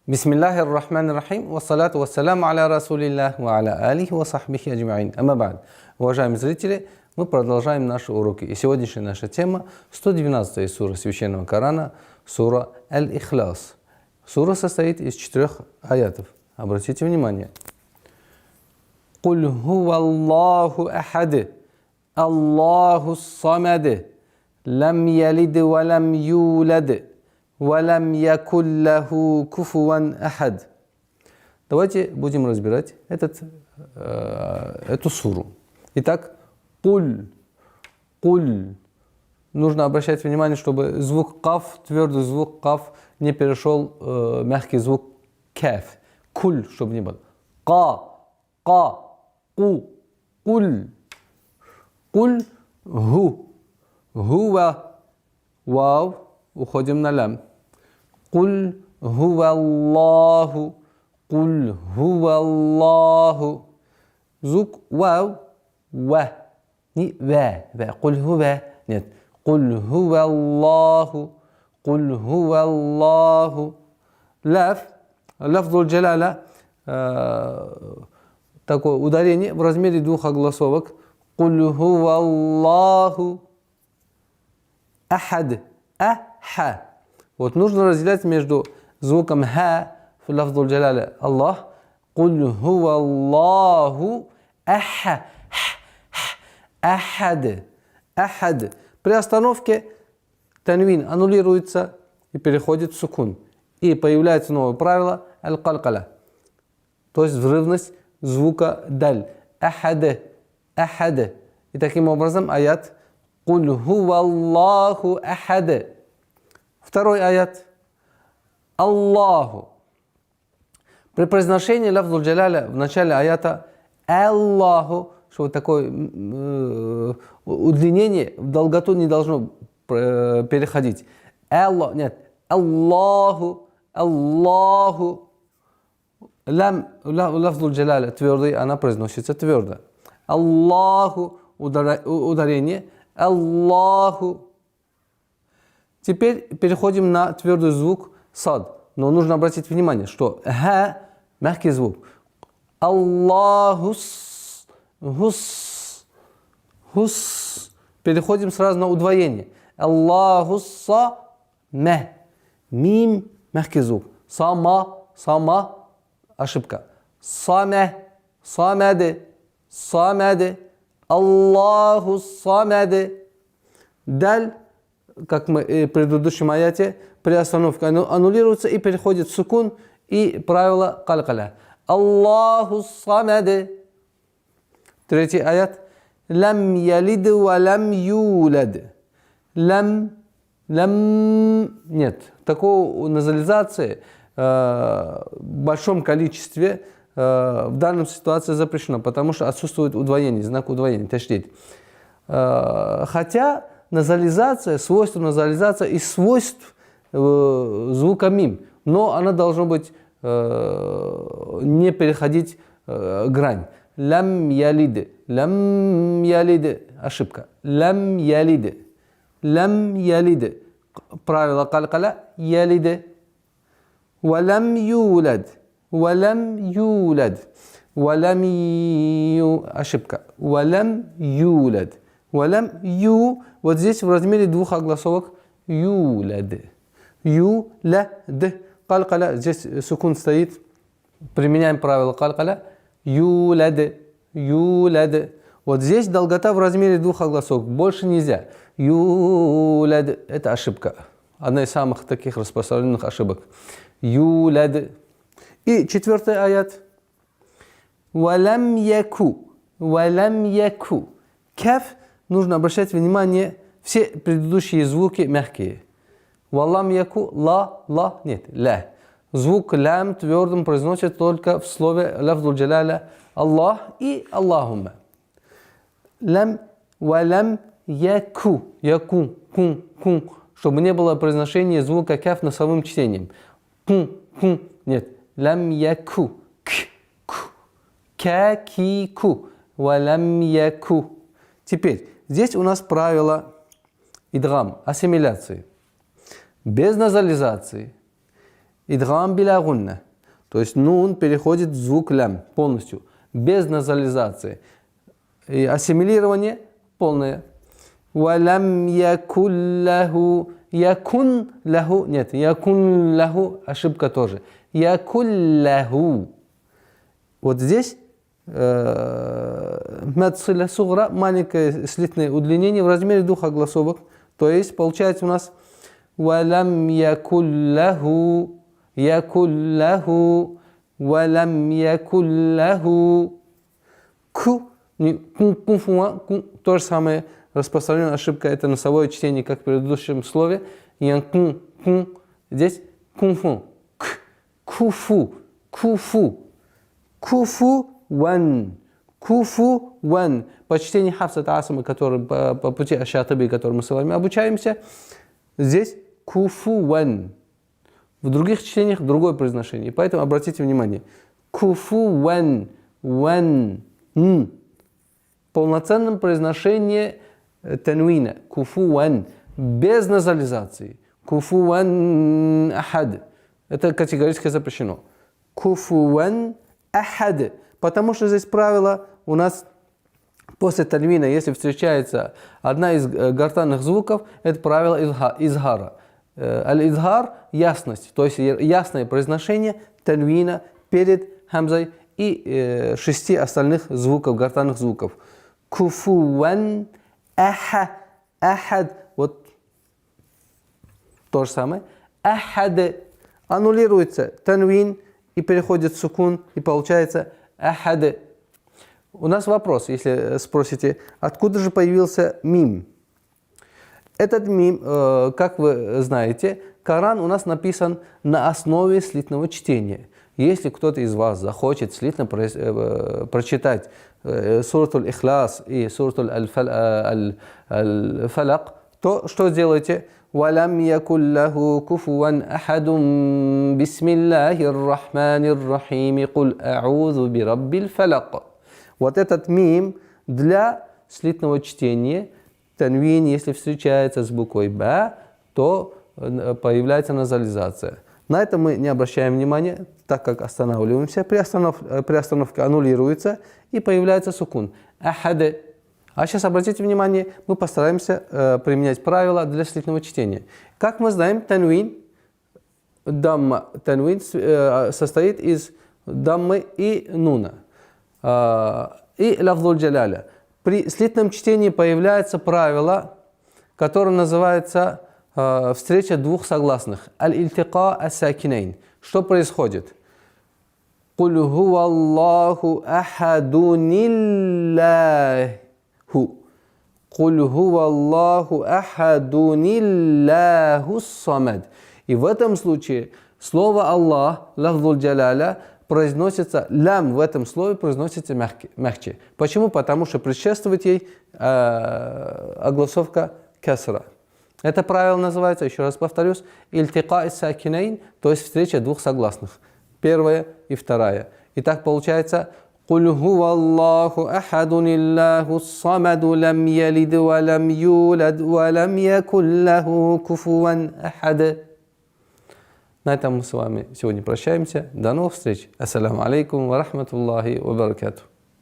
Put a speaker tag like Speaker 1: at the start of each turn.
Speaker 1: Бисмиллахир рахманир рахим, вассалату вассаляму аля расулиллах, ва аля алихи ва сахбихи аджмаин. Амма ба'д. Уважаемые зрители, мы продолжаем наши уроки. И сегодняшняя наша тема 112 сура Священного Корана, сура Аль-Ихлас. Сура состоит из 4 аятов. Обратите внимание. «Куль хуваллаху ахад, Аллаху самад, лам ялид ва лам юлад, ва лам якуллаху куфуан ахад». Давайте будем разбирать эту суру. Итак, «Куль», «Куль». Нужно обращать внимание, чтобы звук «каф», твердый звук «каф» не перешел мягкий звук «каф». «Куль», чтобы не было. «Ка», «ка», «ку», «куль». «Куль», «гу». «Гува», «вау», уходим на «лям». «Куль хуваллаху», «Куль хуваллаху». Звук «вау», «ва». Не «ва», «ва». «Куль хува». Нет. «Куль хуваллаху», «Куль хуваллаху». Лаф, лафзуль джаляля, такое ударение в размере 2 огласовок. «Куль хуваллаху ахад», «аха». Вот нужно разделять между звуком «ха» в лафзуль джаляля «Аллах», «Куль хуваллаху аха», «ахад», «ахад». При остановке танвин аннулируется и переходит в сукун. И появляется новое правило аль-калкаля, то есть взрывность звука даль. Ахад, ахад. И таким образом аят «Куль хуваллаху ахад». Второй аят «Аллаху». При произношении лафзуль джаляля в начале аята «Аллаху», что вот такое удлинение в долготу не должно переходить. Аллах, нет, Аллаху, Аллаху. Лам, лафзуль джаляля твердый, она произносится твердо. Аллаху, ударение, Аллаху. Теперь переходим на твердый звук сад. Но нужно обратить внимание, что ха мягкий звук. Аллахус, хус, хус. Переходим сразу на удвоение. Аллахусса, ма. Мим мягкий звук. Сама, сама. Ошибка. Саме, самаде, самаде. Аллаху самаде. Даль, как мы в предыдущем аяте, при остановке аннулируется и переходит в сукун и правило калкаля. Аллаху самаде. Третий аят. Лам ялид ва лам юлад. Лам, лам, нет. Такой назализации в большом количестве в данной ситуации запрещено, потому что отсутствует удвоение, знак удвоения, таштид. Хотя назализация, свойство назализация из свойств звука мим, но она должна быть не переходить грань. Лам ялид, лам ялид, ошибка. Лам ялид, лам ялид. Правило калкаля ялид. Валам юлад, валам юлад, валам ю, ошибка. Валам юлад, валам ю. Вот здесь в размере 2 огласовок юлад. Юлад. Калкаля, здесь сукун стоит. Применяем правило калкаля. Юлад, юлад. Вот здесь долгота в размере 2 огласовок. Больше нельзя. Юлад. Это ошибка. Одна из самых таких распространенных ошибок. Юлад. И 4 аят. Валам яку. Валам яку. Каф. Нужно обращать внимание, все предыдущие звуки мягкие. Валам яку. Ла, ла. Нет. Ла. Звук лям твердым произносит только в слове лафзуль джаляля Аллах и Аллахумма. Лам, валам яку. Яку. Кун, кун. Чтобы не было произношения звука каф носовым чтением. Кун, кун. Нет. Лам яку. К, ку. Ка, ки, ку. Валам яку. Теперь, здесь у нас правило идгам, ассимиляции. Без назализации идгам биля гунна. То есть нун переходит в звук лям полностью, без назализации. И ассимилирование полное. Валям якун лаху. Якун лаху. Нет, якун лаху. Ошибка тоже. Якун лаху. Вот здесь мад силя сугра, маленькое слитное удлинение в размере двух огласовок. То есть получается у нас валям якун лаху. Якун лаху. Валям якун лаху. Ку. То же самое распространенная ошибка, это носовое чтение, как в предыдущем слове. Здесь кунфу. Куфу. Куфу. Куфу ван. Куфу ван. По чтению Хафса Асама, который по пути Аш-Шатиби, который мы с вами обучаемся, здесь куфу ван. В других чтениях другое произношение. Поэтому обратите внимание. Куфу ван. Ван. Полноценном произношении танвина. Куфуан. Без назализации. Куфуан ахад. Это категорически запрещено. Куфуан ахад. Потому что здесь правило у нас после танвина, если встречается одна из гортанных звуков, это правило изгара. Аль-изгар – ясность, то есть ясное произношение танвина перед хамзой и 6 остальных звуков, гортанных звуков. Куфуан ахад. Вот то же самое. Ахад. Аннулируется танвин и переходит в сукун, и получается ахад. У нас вопрос, если спросите, откуда же появился мим? Этот мим, как вы знаете, Коран у нас написан на основе слитного чтения. Если кто-то из вас захочет слитно прочитать сурат Аль-Ихлас и сурат Аль-Фалак, то что делаете? «Валям якуллаху куфуан ахадун бисмиллахир рахманир рахим куль а'узу бираббил фалак». Вот этот мим для слитного чтения, танвин, если встречается с буквой «ба», то появляется назализация. На это мы не обращаем внимания, так как останавливаемся. При остановке аннулируется и появляется сукун. Ахад. А сейчас обратите внимание, мы постараемся применять правила для слитного чтения. Как мы знаем, танвин состоит из даммы и нуна. И лафзуль джаляля. При слитном чтении появляется правило, которое называется встреча двух согласных. Аль-ильтика ас-сакинайн. Что происходит? Куль хуаллаху ахадуниллаху. Куль хуаллаху ахадуниллаху самад. И в этом случае слово Аллах, лафзуль джаляля, произносится, лям в этом слове произносится мягче. Почему? Потому что предшествует ей огласовка касра. Это правило называется, еще раз повторюсь, ильтика ис-сакинайн, то есть встреча двух согласных. Первая и вторая. Итак, получается «Куль хуаллаху ахадун иллаху самаду лам ялид ва лам юлад ва лам якун лаху куфуан ахад». На этом мы с вами сегодня прощаемся. До новых встреч. Ассаламу алейкум ва рахматуллахи ва баракатух.